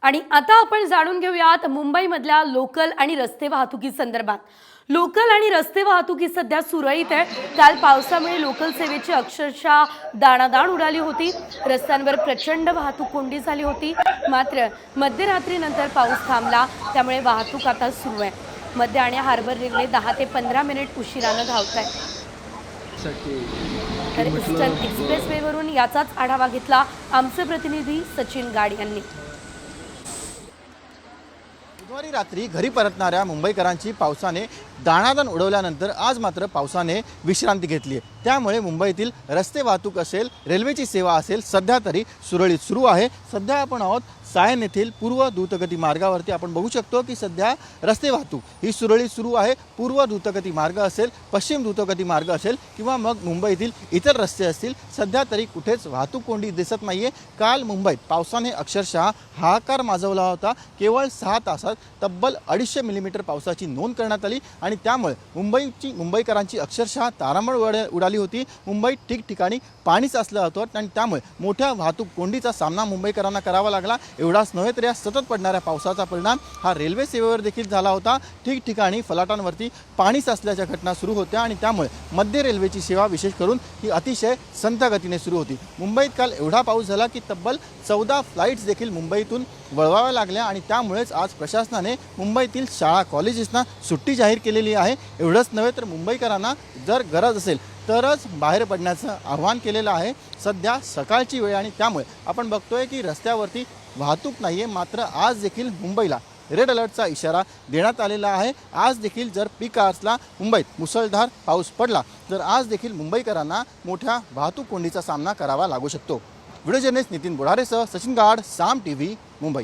आणि आता आपण जाणून घेऊयात मुंबईमधल्या लोकल आणि रस्ते वाहतुकी संदर्भात। लोकल आणि रस्ते वाहतुकी सध्या सुरळीत आहे। काल पावसामुळे लोकल सेवेची अक्षरशः दाणादाण उडाली होती। रस्त्यांवर प्रचंड वाहतूक कोंडी झाली होती। मात्र मध्यरात्रीनंतर पाऊस थांबला, त्यामुळे वाहतूक आता सुरू आहे। मध्य आणि हार्बर रेल्वे 10 ते 15 मिनिट उशिराने धावत आहे। तर ईस्टर्न एक्सप्रेसवेवरून याचाच आढावा घेतला आमचे प्रतिनिधी सचिन गाड यांनी। बुधवारी रात्री घरी परतणाऱ्या मुंबईकरांची पावसाने दाणादाण उडवल्यानंतर आज मात्र पावसाने विश्रांती घेतली आहे। त्यामुळे मुंबईतील रस्ते वाहतूक असेल, रेल्वेची सेवा असेल, सध्या तरी सुरळीत सुरू आहे। सध्या आपण आहोत सायन येथील पूर्व द्रुतगती मार्गावरती। आपण बघू शकतो की सध्या रस्ते वाहतूक ही सुरळीत सुरू आहे। पूर्व द्रुतगती मार्ग असेल, पश्चिम द्रुतगती मार्ग असेल किंवा मग मुंबईतील इतर रस्ते असतील, सध्या तरी कुठेच वाहतूक कोंडी दिसत नाहीये। काल मुंबईत पावसाने अक्षरशः हाहाकार माजवला होता। केवळ 6 तासात तब्बल 250 मिलीमीटर पावसाची नोंद करण्यात आली आणि त्यामुळे मुंबईकरांची अक्षरशः तारांबळ उडाली होती। मुंबईत ठिकठिकाणी पाणी साचलं होतं आणि त्यामुळे मोठ्या वाहतूक कोंडीचा सामना मुंबईकरांना करावा लागला। एवढाच नव्हे तर या सतत पडणाऱ्या पावसाचा परिणाम हा रेल्वे सेवेवर देखील झाला होता। ठिकठिकाणी फलाटांवरती पाणी साचल्याच्या घटना सुरू होत्या आणि त्यामुळे मध्य रेल्वेची सेवा विशेष करून ही अतिशय संथ गतीने सुरू होती। मुंबईत काल एवढा पाऊस झाला की तब्बल 14 फ्लाइट्स देखील मुंबईतून वळवाव्या लागल्या आणि त्यामुळेच आज प्रशासनाने मुंबईतील शाळा कॉलेजेसना सुट्टी जाहीर केलेली आहे। एवढंच नव्हे तर मुंबईकरांना जर गरज असेल तरच बाहेर पडण्याचं आवाहन केलेलं आहे। सध्या सकाळची वेळ आणि त्यामुळे आपण बघतोय की रस्त्यावरती वाहतूक नाहीये। मात्र आज देखील मुंबईला रेड अलर्टचा इशारा देण्यात आलेला आहे। आज देखील जर पीक आवर्सला मुंबईत मुसळधार पाऊस पडला तर आज देखील मुंबईकरांना मोठ्या वाहतूक कोंडीचा सामना करावा लागू शकतो। व्हिडिओ जर्नलिस्ट नितीन बोढारेसह सचिन गाड, साम टीव्ही, मुंबई।